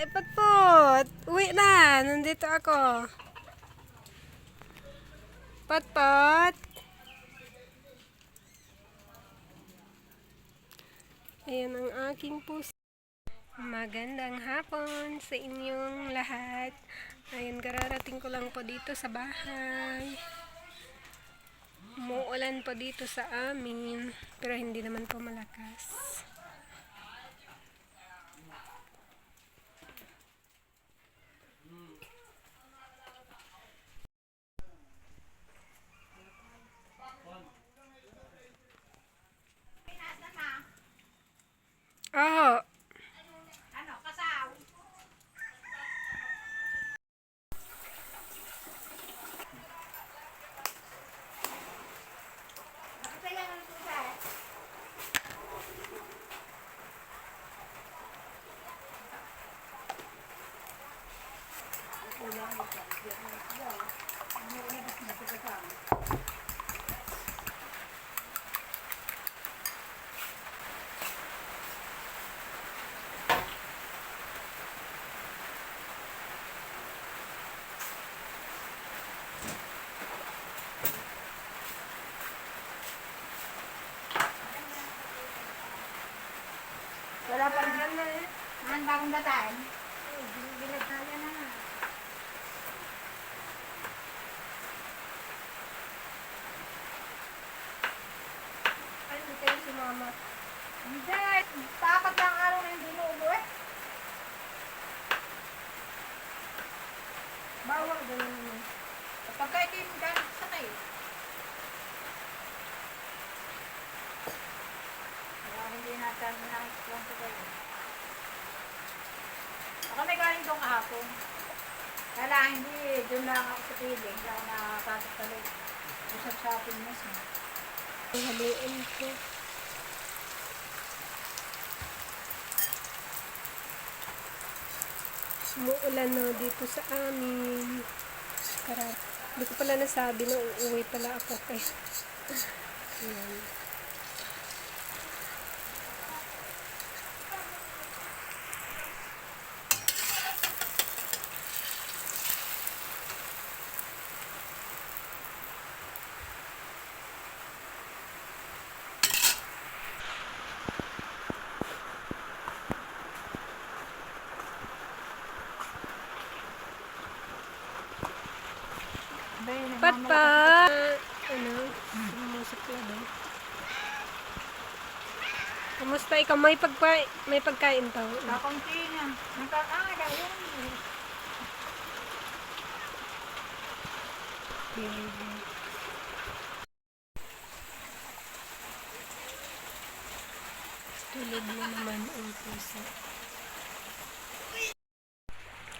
Ay, Patpot! Uwi na! Nandito ako. Patpot! Ayan ang aking puso. Magandang hapon sa inyong lahat. Ayan, kararating ko lang po dito sa bahay. Umuulan po dito sa amin, pero hindi naman po malakas. Oh, Ano, kasaw? Nakasaya ng susa. Wala pa rin yan na eh. Ang bagong dataan. Binagkaya na nga. ay, hindi kayo si mama. Hindi, papat lang araw na hindi mo uwi. Bawal ganun mo. Kapag kayo kayo maghanap sa kayo. Kaya hindi natin nakikiplang sa kayo. Ako may galing doon kahapon. Kaya hindi, doon lang ako sa piling. Hindi ako nakapasok sa loob. Sa shopping mismo. Haluin ko. Umuulan na dito sa amin. Karat. Hindi ko pala nasabi na uuwi pala ako. Ayan. Patpat! Ano? Sumusok na daw. Kamusta ikaw? May pagkain pa? Kakunti na. Nagkakala yun. Tulog na naman ang puso.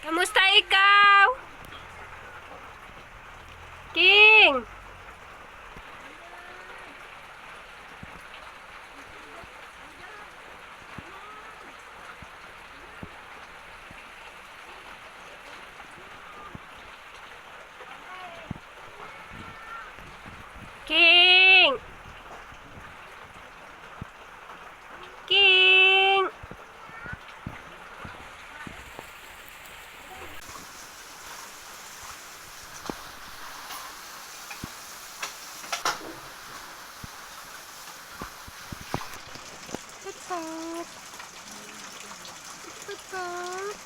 Kamusta ikaw? King! King! King! Patpat! Patpat!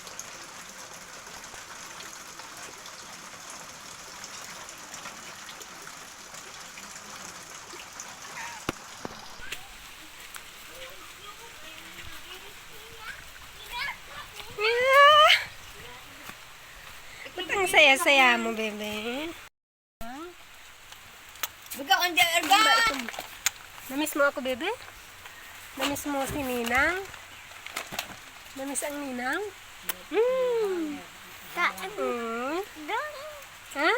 Ah! Ba't ang saya-saya mo, bebe? Bigyan ang erga. Namiss mo ako, bebe? Namiss mo si Ninang? Namiss ang Ninang? Kaan. Ha?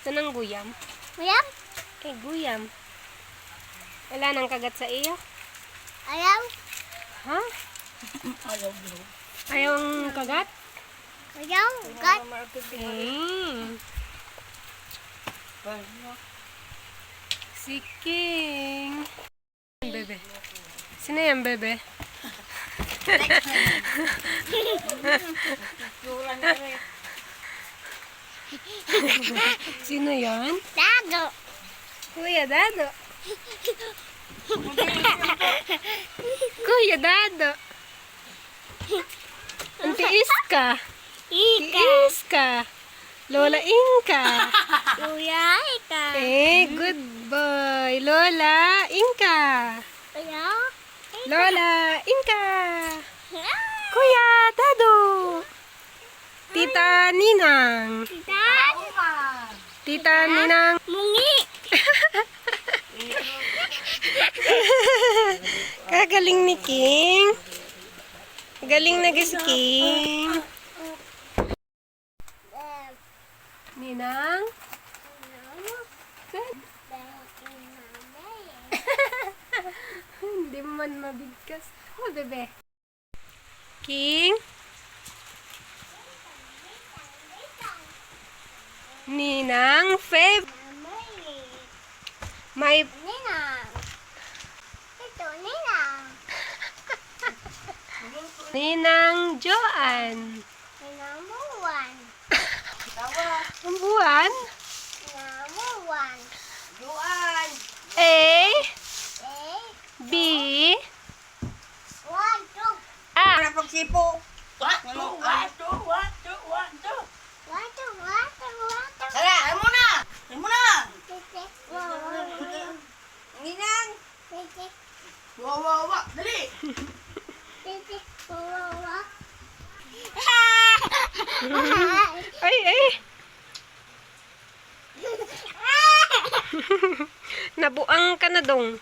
Saan ang guyam? Mayam? Eh, guyam. Wala nang kagat sa iyo? Ayaw? Ha? Ayaw ang kagat? Ayaw? Gat? Eh. Si King. Bebe. Sino yan, bebe? Sino yan? Dado. Kuya Dado. Kuya Dado. Auntie Iska. Ika. Iska. Lola Inka. Kuya, ika. Good boy. Lola Inka. Kuya. Lola Inka. Kuya Dado. Tita Ninang. Dado. Tita Ninang. Mungi. Kagaling ni King. Galing na si King. Ninang. Hindi mo man mabigkas. Oh, bebe. King. Ninang Feb. May Ninang. Ito, Ninang. Ninang Joan. Ninang Muwan. Ang buwan. Ninang Muwan. A. Eh, B. one, two. A. Pagsipo. One, two, one, two, one, two. Sara, ay mo na. Ay mo na. Titik, wow, wow. Ninang. Titik, Wawawa. Dali. titik, wow, wow. Ay, ay. Nabuang ka na dong.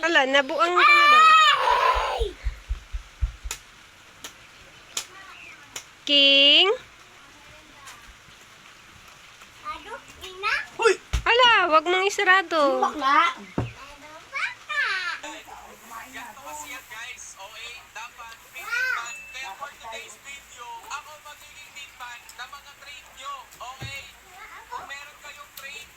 Ala, nabuang ka na dong. King. Aduh, ina. Huy. Ala, wag mong isarado. Bakla. Aduh, baka. Kasi yan guys, okay, dapat feedback. Kaya for today's video, ako magiging feedback ng mga trade nyo, okay? Kung meron kayong trade,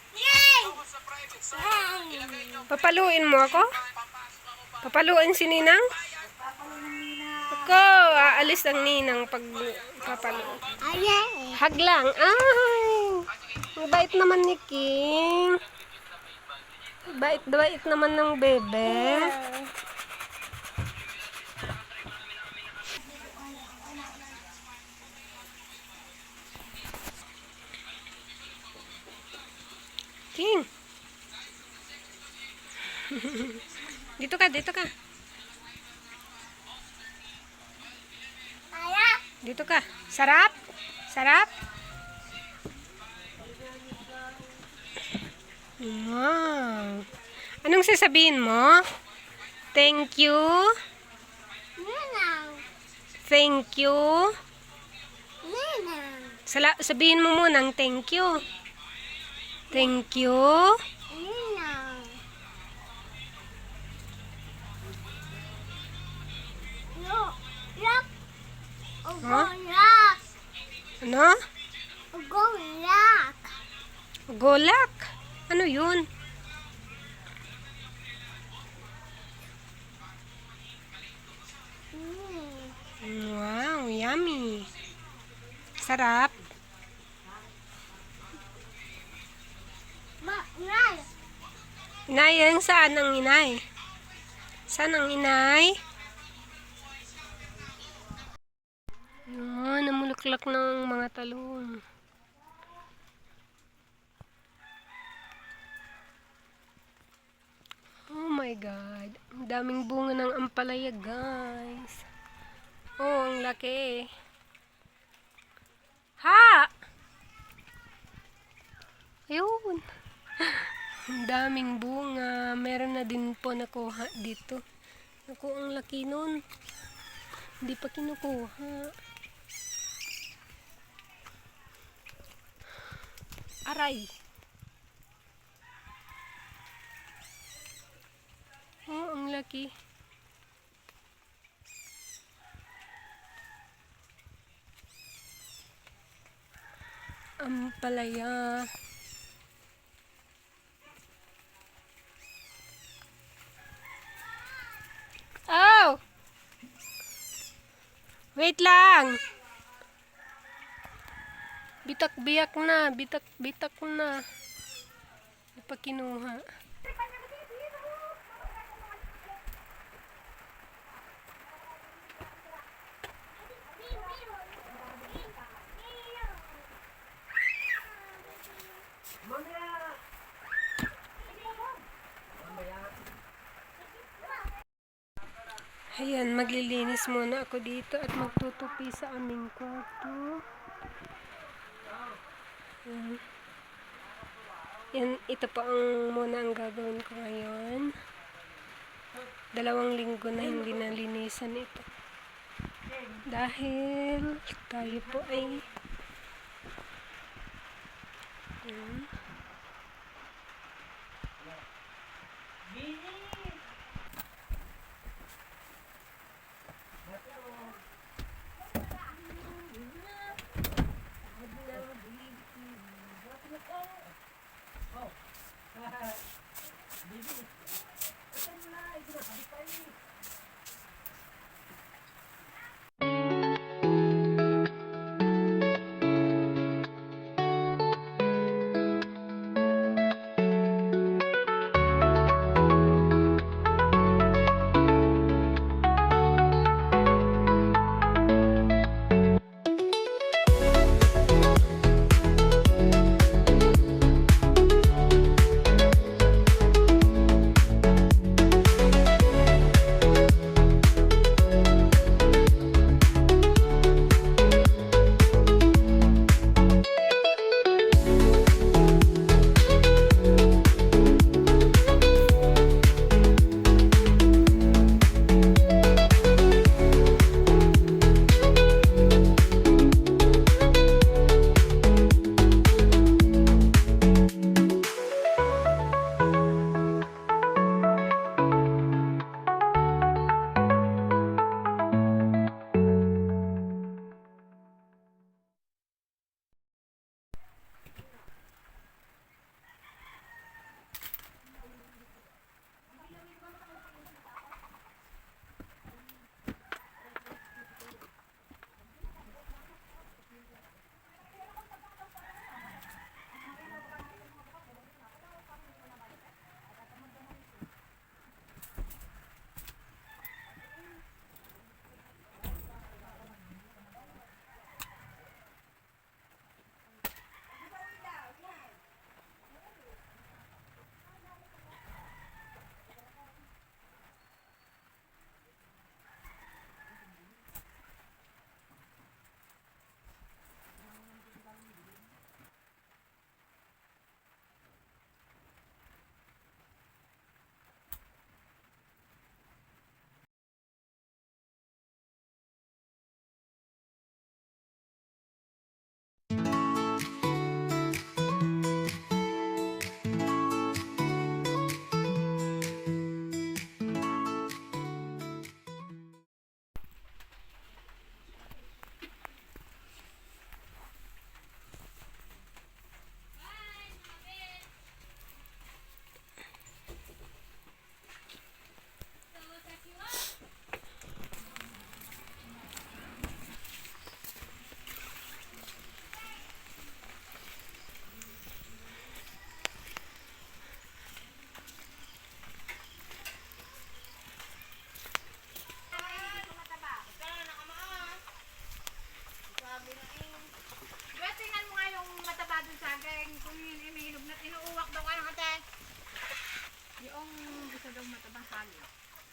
ako sa private server, ilagay nyo, Papaluin mo ako? papasok ako pa. Papaluin si Ninang? Ako, aalis ang Ninang pag papalo. Ayan. Haglang. Ay! Ang bait naman ni King. Bait naman ng bebe. King. Dito ka, dito ka. Ayan. Dito ka. Sarap? Sarap? Wow. Anong sasabihin mo? Thank you. Ninang. Thank you. Ninang. Sabihin mo munang thank you. Thank you. Ninang. Look. Look. Ugolak. Ano? Ugolak. Golak. Ano yun? Wow, yummy. Sarap. Inay. Inay, yan saan ang inay? Saan ang inay? Yun, namulaklak ng mga talong. Oh my God. Ang daming bunga ng ampalaya, guys. Oh, ang laki. Ha! Ayun. Ang daming bunga. Meron na din po nakuha dito. Naku, ang laki nun. Hindi pa kinukuha. Aray. Oh, ang laki. Ampalaya. Oh! Wait lang. Bitak-biyak na. Bitak-bitak na. Di pa kinuha. Ayan, maglilinis muna ako dito at magtutupi sa aming kwarto. Yan, ito pa ang muna ang gagawin ko ngayon. 2 linggo na hindi nalinisan ito. Dahil tayo po ay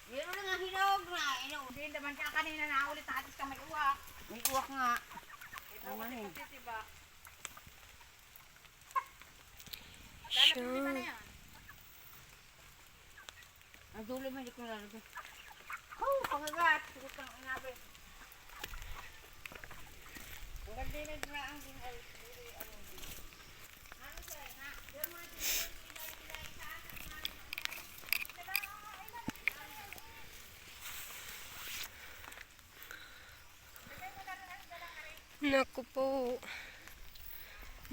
Meron na nga hinog na. Hindi naman ka kanina na ulit na atis ka may uwak. May uwak nga. Ang manin. siya. Ang dulo mo hindi ko lalagay. Oh, pangagat. Sigit kang inabi. Ang gandinag na ang ginal. Ano sa'yo, ha? Diyan mo natin Naku po.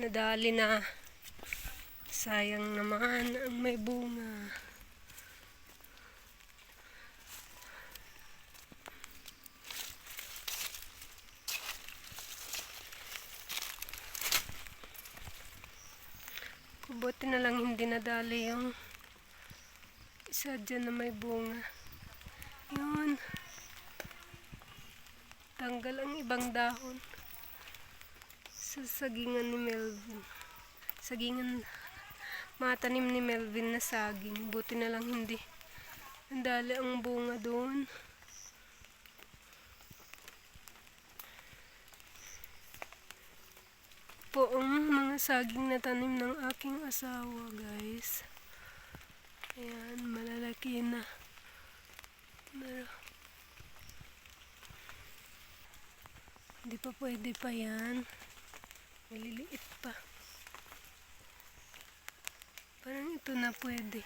Nadali na. Sayang naman ang may bunga. Buti na lang hindi nadali yung isa dyan na may bunga. Yun. Tanggal ang ibang dahon. Sa sagingan ni Melvin. Sagingan, matanim ni Melvin na saging. Buti na lang hindi nadali ang bunga doon. Po ang mga saging na tanim ng aking asawa, guys. Ayan, malalaki na. Hindi pa pwede pa yan. Maliliit pa. Parang ito na pwede.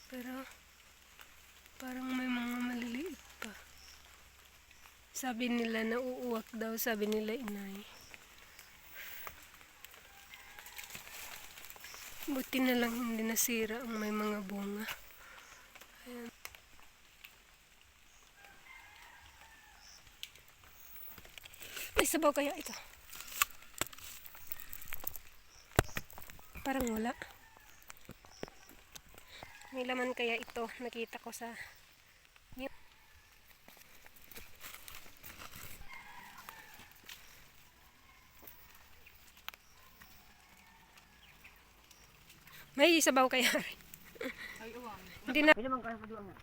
Pero parang may mga maliliit pa. Sabi nila na uuwak daw, sabi nila inay. Buti na lang hindi nasira ang may mga bunga. Ayan. May sabaw kaya ito? Parang wala. May laman kaya ito? Nakita ko sa... May sabaw kaya rin. Hindi na. Pwede man kayo pa doon nga.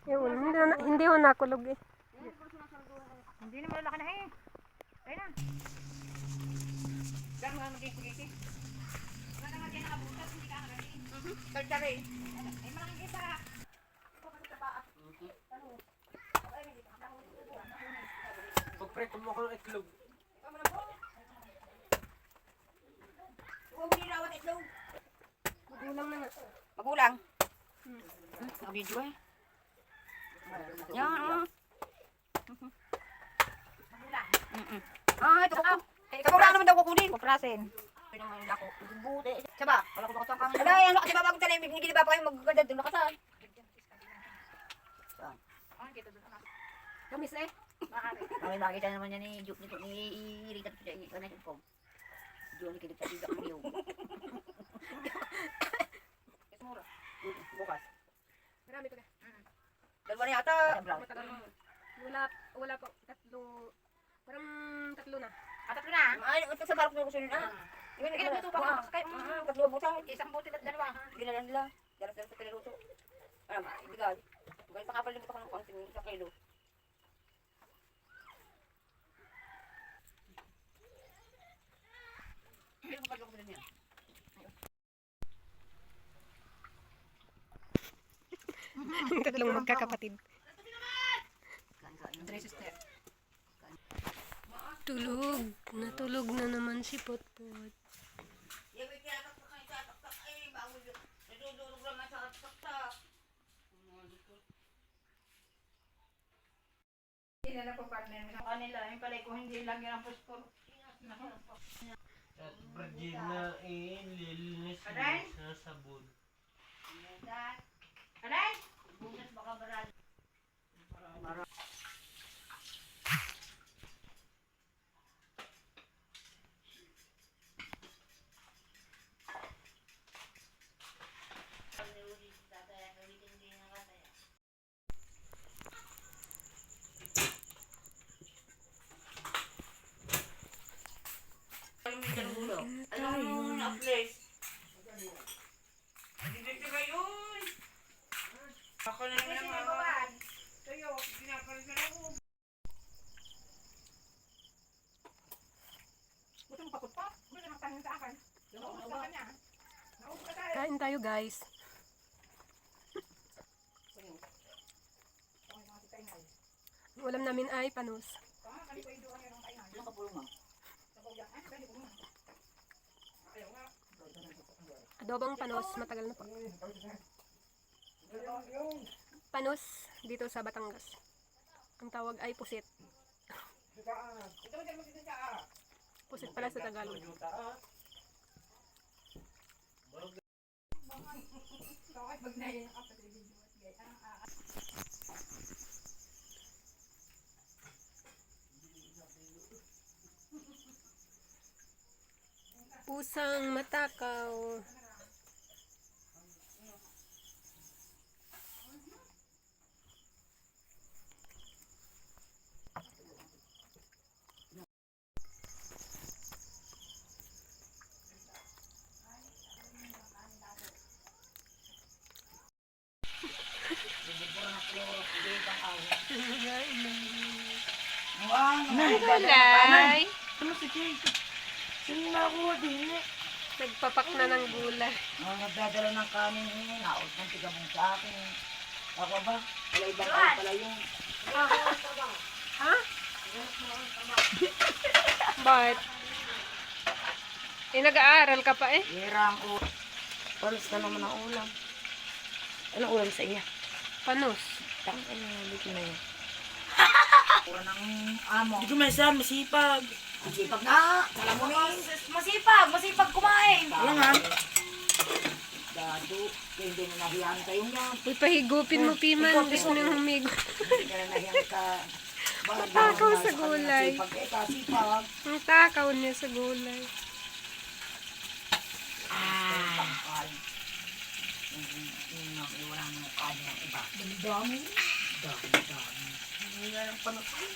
Yun, hindi ho nakulog eh. Hindi na malaki na eh. Ayun na. Diyan mga magkikiki. Wala naman dyan nakabutas, hindi ka kalali. Kaltsari. Ay malaking isa. Pagpreto mo ko ng itlog. Huwag mo nirawat itlog. Magulang na nga. Magulang. Naka-video eh. Yan, Magulang. Ito ko. Magulang naman daw kukunin. Kuprasin. Pwede naman ako. Buti. Saba. Wala ko nakasang kang. Alay, ano kasi babang talim. Hindi ba pa kayo magaganda doon nakasal? Kamis eh. Kami nakita naman yan ni Juke nito. Ni Rita. Ikaw na ko. Diyon ni kita tidak niyo. Bukas. Marami pa ka. Dalawa na yata. Matagal mo. Wala pa. Parang tatlo na. Tatlo na. Ay, ito sa barko ko sunod na. Ginagawa pa ako. Tatlo mo sa isang bote at dalawa. Ginalan nila. Dalas-dalas sa pinaluto. Ano, ibigay. Galing pa kapalimot ako ng konting sa kilo. Ano ba ko din yan? Tatlong magkakapatid. Tulog. Natulog na naman si Potpot. Hindi na po partner sa kanila. Yung pala kung hindi lang yan ang puspor. At Regina lilinis Aray? na sabon. Alay! Bukas baka barado. Alam mo na place. Dito kayo. Ako na naman ang babae. Tayo, pinapalit na ako. Buto mo pakot pa? Buto mo tanong sa akin. Naubos ka niya. Naubos ka tayo. Kain tayo, guys. Ang ulam namin ay panos. Ano ka pulong mo? Adobong panos, matagal na po. Panos dito sa Batangas. Ang tawag ay pusit. Pusit pala sa Tagalog. Pusang matakaw. Gulay. Ano si Jay? Sino na ako din eh? Nagpapak na ng gulay. Nagdadala ng kanin eh. Naot ng tigabong sa akin. Ako ba? Wala ibang tao pala yun. Ha? Bakit? Eh, nag-aaral ka pa eh. Hirang ko. Palos ka naman ang ulam. Anong ulam sa iya? Panos. Tang ano, ko na yun. Pura ng amo. Hindi ko masabi, masipag. Masipag na. Alam mo ni. Masipag. Masipag kumain. Wala nga. Dado. Hindi mo nahiyan kayong yan. Uy, pahigupin mo, Piman. Gusto niyang humigo. Hindi ka na nahiyan ka. Takaw sa gulay. Masipag eh. Kasipag. Ang takaw niya sa gulay. Pangkal. Wala nang kanya ng iba. Dami. Dami. Hindi nga ng panapin.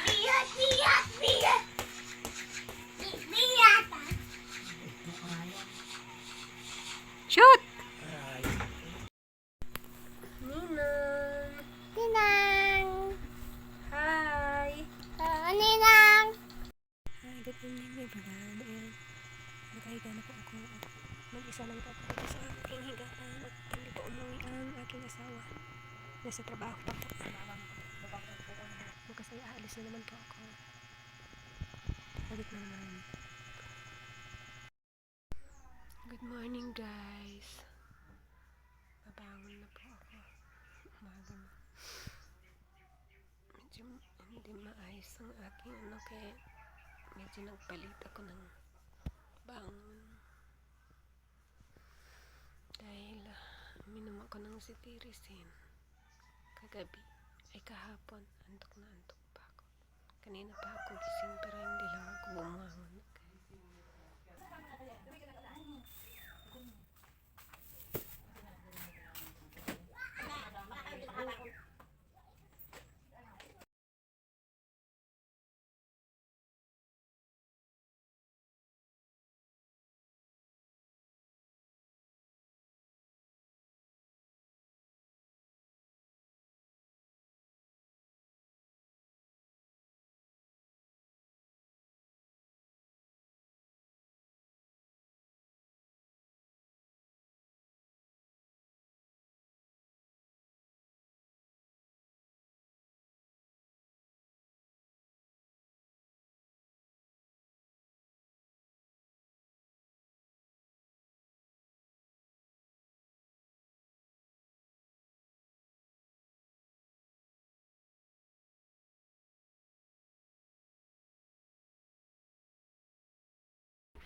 Biyat, biyat, biyat. Biyat. Shoot! Ninang! Ninang. Hi! Ninang. Hi, good morning everyone. And nakahiga na po ako. Mag-isa lang po ako dito sa aking higatan. At hindi po umuwi ang aking asawa. Nasa trabaho pa po. Bukas ay aalis na naman po ako. Balik na naman. Good morning guys. Babangon na po ako. Umaga na. Medyo hindi maayos ang aking ano kaya medyo nagpalit ako ng bangon. Dahil minom ako ng cetirizine. Kagabi ay kahapon antok na antok pa ako. Kanina pa ako gising pero hindi lang ako bumangon.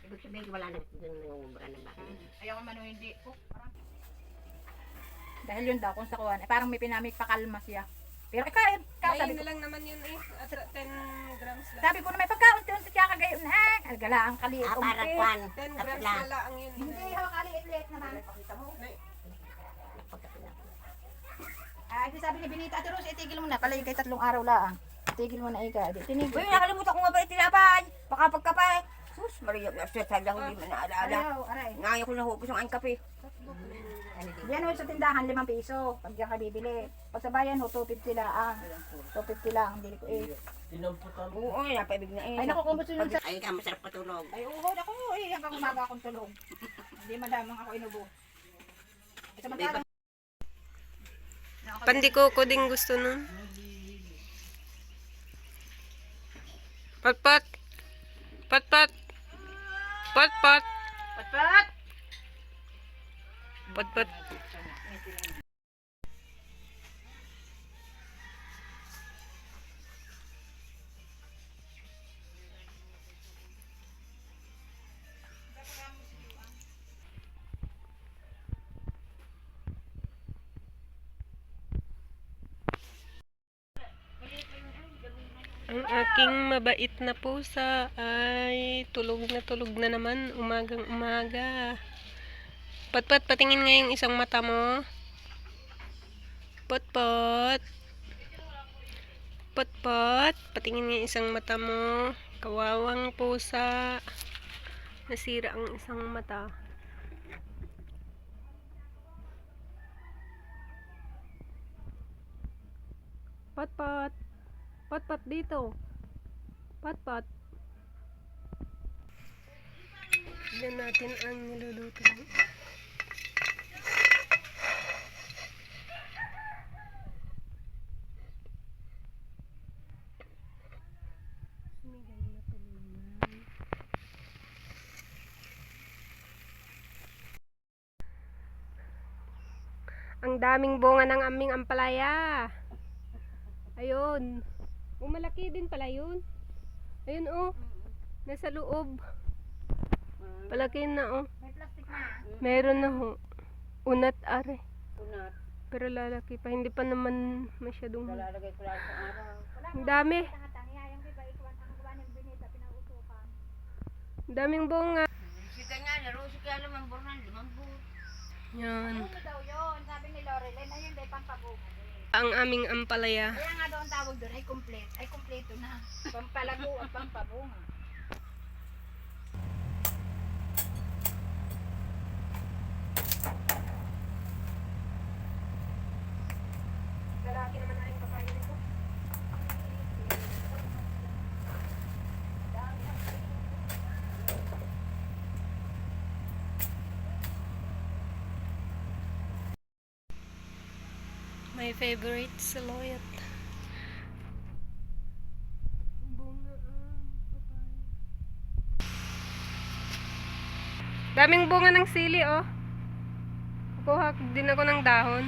Ibig sabihin wala nang nangungubra ng bakit. Ayaw ko man hindi ko. Dahil yun daw kung sa kuwan, parang may pinamig pakalma siya. Pero kain, sabi Kain ko. na lang naman yun eh. At 10 grams lang. Sabi ko na may pagkaunti-unti siya kagayon na. Algala ang kaliit. Para kwan. 10 grams na lang yun. Hindi ako kaliit-liit naman. Pakita mo. Di sabi ni Benita, Ate Rose, itigil mo na. Pala yung kay 3 araw lang. Itigil mo na ika. Di tinigil. Uy, nakalimutan ko nga ba itinapay? Baka pagkapay. Sus, Maria, sadang hindi mo naaalala. Ayaw, aray. Ngayon ko nahubos ang aking kape. Yan ho sa tindahan, 5 piso. Pag diyan ka bibili. Pag sa bayan ho, 250 lang. 250 lang. Hindi ko eh. Tinamputan mo. Oo, napaibig na eh. Ay, naku, kung gusto nyo sa... Ay, ka masarap patulog. Ay, uhod ako eh. Hanggang umaga akong tulog. Hindi madamang ako inubo. Ito madalang. Pandikoko din gusto nun. Patpat. Patpat. Patpat. Patpat! Patpat. aking mabait na pusa ay tulog na naman umagang umaga. Potpot, patingin nga yung isang mata mo. Potpot. Potpot, patingin nga yung isang mata mo. Kawawang pusa. Nasira ang isang mata. Potpot. Potpot dito. Potpot. Tignan natin ang niluluto mo. Sumigaw na tulungan. Ang daming bunga ng aming ampalaya. Ayun. Malaki din pala yun. Ayun oh. Nasa loob. Palaki na oh. May plastic na. Meron na ho. Unat are. Kunat. Pero lalaki pa. Hindi pa naman masyadong. Lalagay ko lang sa araw. Ang dami. Tangiya yung iba ikuan ang gawa ng binita pinausukan. Ang daming bunga. Si kanya, laro si kaya lumambor na, lumambor. Yan. Ano daw yun? Sabi ni Loreline, ayun day pampabunga. Ang aming ampalaya. Kaya nga daw ang tawag doon ay complete. Ay kompleto na. Pampalago at pampabunga. Lalaki naman na yung papaya nito. My favorite saloyat. Bunga ang papaya. Daming bunga ng sili oh. Kukuha din ako ng dahon.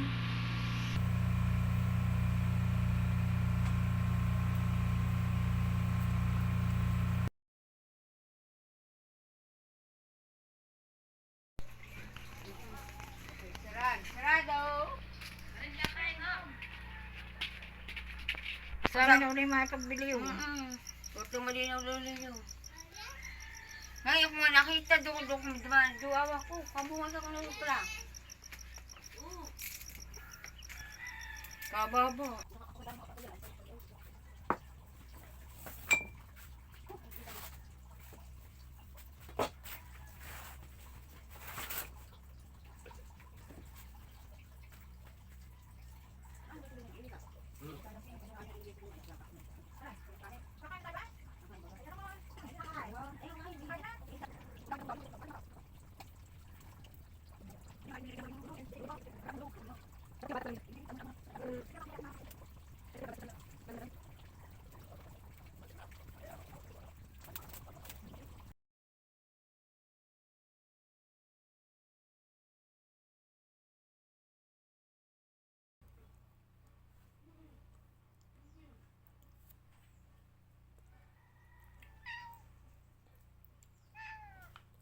Sarado! Sana na ulit makapagbili yun. Puto malinaw lolo yun. Ngayon ko nga nakita doon duwawa ko. Kabungas ako ng pula. Kababa.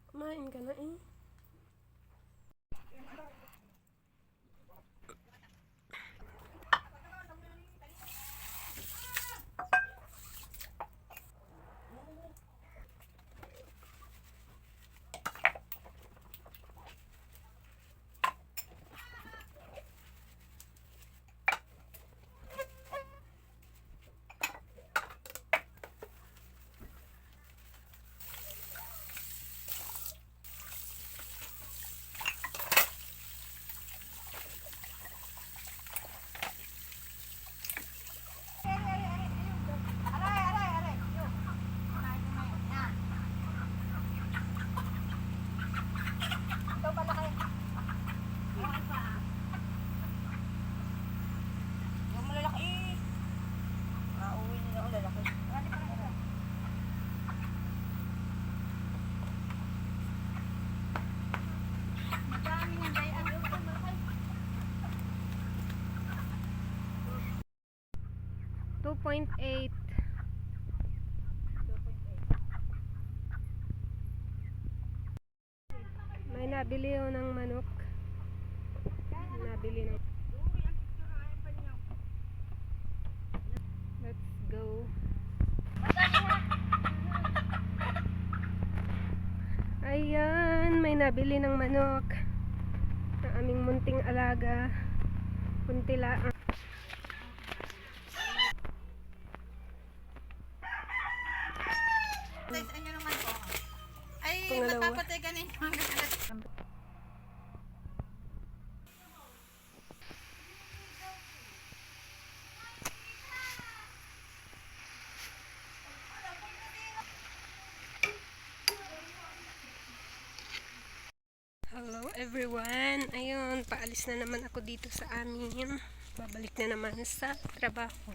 Kumain ka na eh. Yung malalaki. Uuwi nila ang lalaki. Madami yung day ano. 2.8. May nabili yun ng manok. Nabili ng. Let's go. Ayan, may nabili ng manok. Ang aming munting alaga. Kunti lang. Ano naman po? Ay, Pangalawa. matapatay ka ninyo hanggang alas. Hello everyone. Ayun, paalis na naman ako dito sa amin. Babalik na naman sa trabaho.